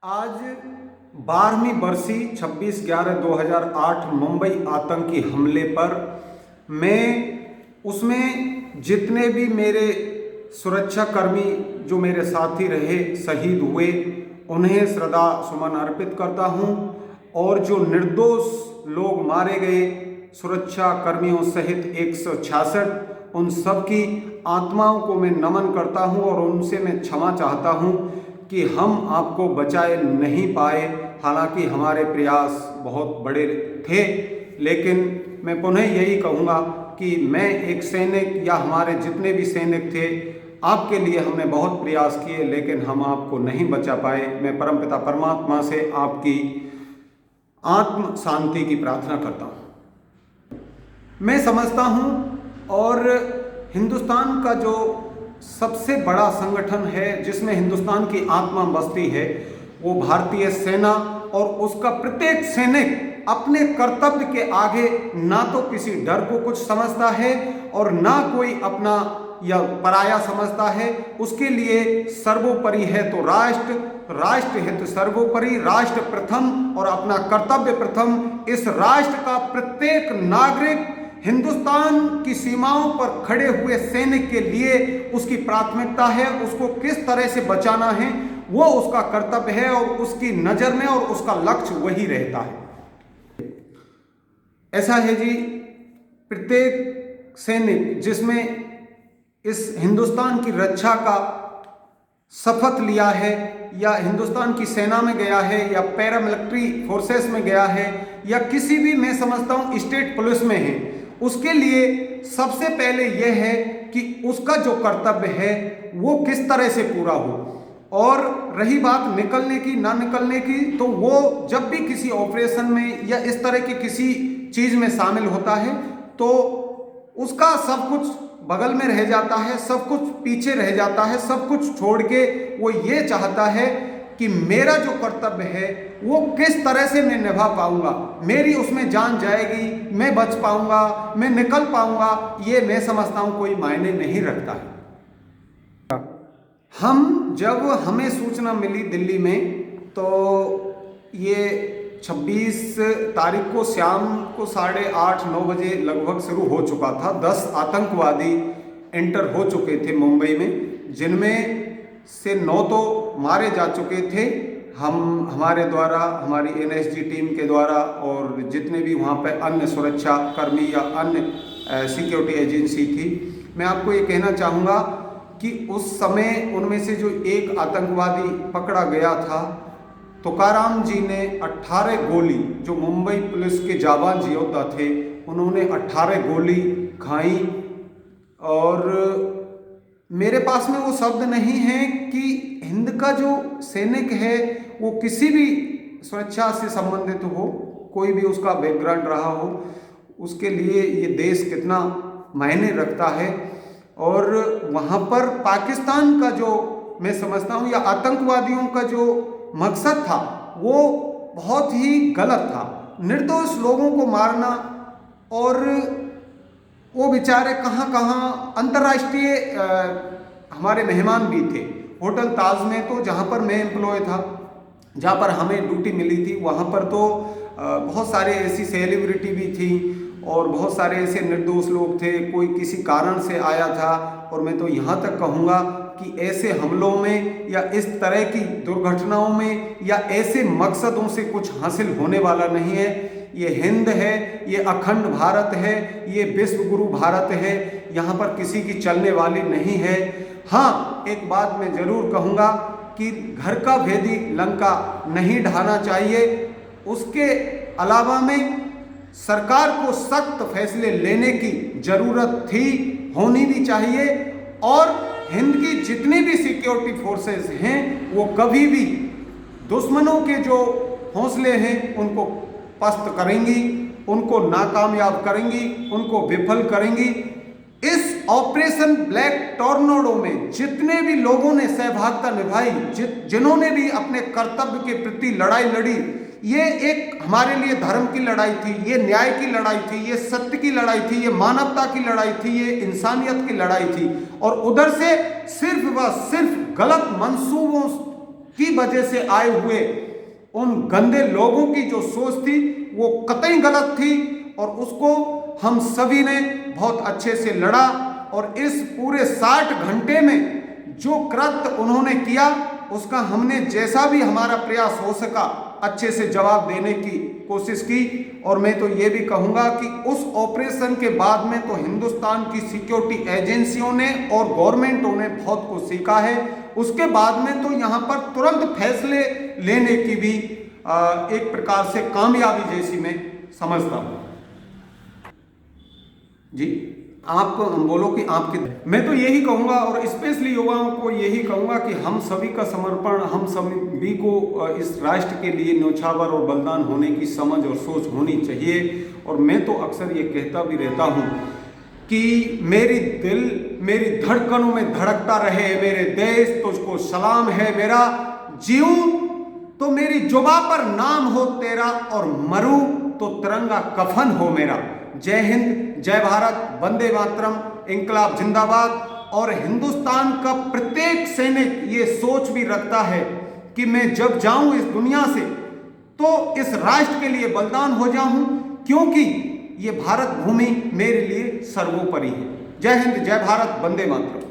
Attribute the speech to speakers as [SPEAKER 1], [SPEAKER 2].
[SPEAKER 1] आज 12वीं बरसी 26/11/2008 मुंबई आतंकी हमले पर मैं उसमें जितने भी मेरे सुरक्षाकर्मी जो मेरे साथी रहे शहीद हुए उन्हें श्रद्धा सुमन अर्पित करता हूं और जो निर्दोष लोग मारे गए सुरक्षा कर्मियों सहित 166 उन सब की आत्माओं को मैं नमन करता हूं और उनसे मैं क्षमा चाहता हूं कि हम आपको बचाए नहीं पाए। हालांकि हमारे प्रयास बहुत बड़े थे, लेकिन मैं पुनः यही कहूँगा कि मैं एक सैनिक या हमारे जितने भी सैनिक थे आपके लिए हमने बहुत प्रयास किए, लेकिन हम आपको नहीं बचा पाए। मैं परमपिता परमात्मा से आपकी आत्म शांति की प्रार्थना करता हूँ। मैं समझता हूँ और हिंदुस्तान का जो सबसे बड़ा संगठन है जिसमें हिंदुस्तान की आत्मा बसती है वो भारतीय सेना, और उसका प्रत्येक सैनिक अपने कर्तव्य के आगे ना तो किसी डर को कुछ समझता है और ना कोई अपना या पराया समझता है। उसके लिए सर्वोपरि है तो राष्ट्र, राष्ट्र हित सर्वोपरि, राष्ट्र प्रथम और अपना कर्तव्य प्रथम। इस राष्ट्र का प्रत्येक नागरिक हिंदुस्तान की सीमाओं पर खड़े हुए सैनिक के लिए उसकी प्राथमिकता है। उसको किस तरह से बचाना है वो उसका कर्तव्य है और उसकी नजर में और उसका लक्ष्य वही रहता है। ऐसा है जी, प्रत्येक सैनिक जिसमें इस हिंदुस्तान की रक्षा का शपथ लिया है या हिंदुस्तान की सेना में गया है या पैरामिलिट्री फोर्सेस में गया है या किसी भी, मैं समझता हूं स्टेट पुलिस में है, उसके लिए सबसे पहले यह है कि उसका जो कर्तव्य है वो किस तरह से पूरा हो। और रही बात निकलने की ना निकलने की, तो वो जब भी किसी ऑपरेशन में या इस तरह की किसी चीज में शामिल होता है तो उसका सब कुछ बगल में रह जाता है, सब कुछ पीछे रह जाता है, सब कुछ छोड़ के वो ये चाहता है कि मेरा जो कर्तव्य है वो किस तरह से मैं निभा पाऊंगा, मेरी उसमें जान जाएगी, मैं बच पाऊंगा, मैं निकल पाऊंगा, ये मैं समझता हूं कोई मायने नहीं रखता है। जब हमें सूचना मिली दिल्ली में तो ये 26 तारीख को शाम को 8:30-9 बजे लगभग शुरू हो चुका था। 10 आतंकवादी एंटर हो चुके थे मुंबई में, जिनमें से 9 तो मारे जा चुके थे। हमारे द्वारा, हमारी एनएसजी टीम के द्वारा और जितने भी वहाँ पे अन्य सुरक्षा कर्मी या अन्य सिक्योरिटी एजेंसी थी, मैं आपको ये कहना चाहूँगा कि उस समय उनमें से जो एक आतंकवादी पकड़ा गया था, तुकाराम जी ने 18 गोली, जो मुंबई पुलिस के जाबाज योद्धा थे, उन्होंने 18 गोली खाई। और मेरे पास में वो शब्द नहीं है कि हिंद का जो सैनिक है वो किसी भी सुरक्षा से संबंधित हो, कोई भी उसका बैकग्राउंड रहा हो, उसके लिए ये देश कितना मायने रखता है। और वहाँ पर पाकिस्तान का जो, मैं समझता हूँ, या आतंकवादियों का जो मकसद था वो बहुत ही गलत था। निर्दोष लोगों को मारना, और वो बेचारे कहाँ कहाँ अंतर्राष्ट्रीय हमारे मेहमान भी थे। होटल ताज में तो, जहाँ पर मैं एम्प्लॉय था, जहाँ पर हमें ड्यूटी मिली थी, वहाँ पर तो बहुत सारे ऐसी सेलिब्रिटी भी थी और बहुत सारे ऐसे निर्दोष लोग थे। कोई किसी कारण से आया था, और मैं तो यहाँ तक कहूँगा कि ऐसे हमलों में या इस तरह की दुर्घटनाओं में या ऐसे मकसदों से कुछ हासिल होने वाला नहीं है। ये हिंद है, ये अखंड भारत है, ये विश्व गुरु भारत है, यहाँ पर किसी की चलने वाली नहीं है। हाँ, एक बात मैं जरूर कहूँगा कि घर का भेदी लंका नहीं ढाना चाहिए। उसके अलावा में सरकार को सख्त फैसले लेने की जरूरत थी, होनी भी चाहिए। और हिंद की जितनी भी सिक्योरिटी फोर्सेस हैं वो कभी भी दुश्मनों के जो हौसले हैं उनको पस्त करेंगी, उनको नाकामयाब करेंगी, उनको विफल करेंगी। इस ऑपरेशन ब्लैक टॉर्नेडो में जितने भी लोगों ने सहभागिता निभाई, जिन्होंने भी अपने कर्तव्य के प्रति लड़ाई लड़ी, ये एक हमारे लिए धर्म की लड़ाई थी, ये न्याय की लड़ाई थी, ये सत्य की लड़ाई थी, ये मानवता की लड़ाई थी, ये इंसानियत की लड़ाई थी। और उधर से सिर्फ व सिर्फ गलत मंसूबों की वजह से आए हुए उन गंदे लोगों की जो सोच थी वो कतई गलत थी, और उसको हम सभी ने बहुत अच्छे से लड़ा। और इस पूरे 60 घंटे में जो कृत्य उन्होंने किया उसका हमने जैसा भी हमारा प्रयास हो सका अच्छे से जवाब देने की कोशिश की। और मैं तो ये भी कहूँगा कि उस ऑपरेशन के बाद में तो हिंदुस्तान की सिक्योरिटी एजेंसियों ने और गवर्नमेंटों ने बहुत कुछ सीखा है। उसके बाद में तो यहाँ पर तुरंत फैसले लेने की भी एक प्रकार से कामयाबी जैसी मैं समझता हूँ। जी, आप बोलो कि आपके। मैं तो यही कहूँगा और स्पेशली युवाओं को यही कहूँगा कि हम सभी का समर्पण, हम सभी को इस राष्ट्र के लिए न्यौछावर और बलिदान होने की समझ और सोच होनी चाहिए। और मैं तो अक्सर ये कहता भी रहता हूँ कि मेरी दिल मेरी धड़कनों में धड़कता रहे मेरे देश, तुझको सलाम है मेरा, जीऊं तो मेरी जुबा पर नाम हो तेरा, और मरूं तो तिरंगा कफन हो मेरा। जय हिंद, जय भारत, वंदे मातरम, इंकलाब जिंदाबाद। और हिंदुस्तान का प्रत्येक सैनिक ये सोच भी रखता है कि मैं जब जाऊं इस दुनिया से तो इस राष्ट्र के लिए बलिदान हो जाऊं, क्योंकि ये भारत भूमि मेरे लिए सर्वोपरि है। जय हिंद, जय भारत, वंदे मातरम।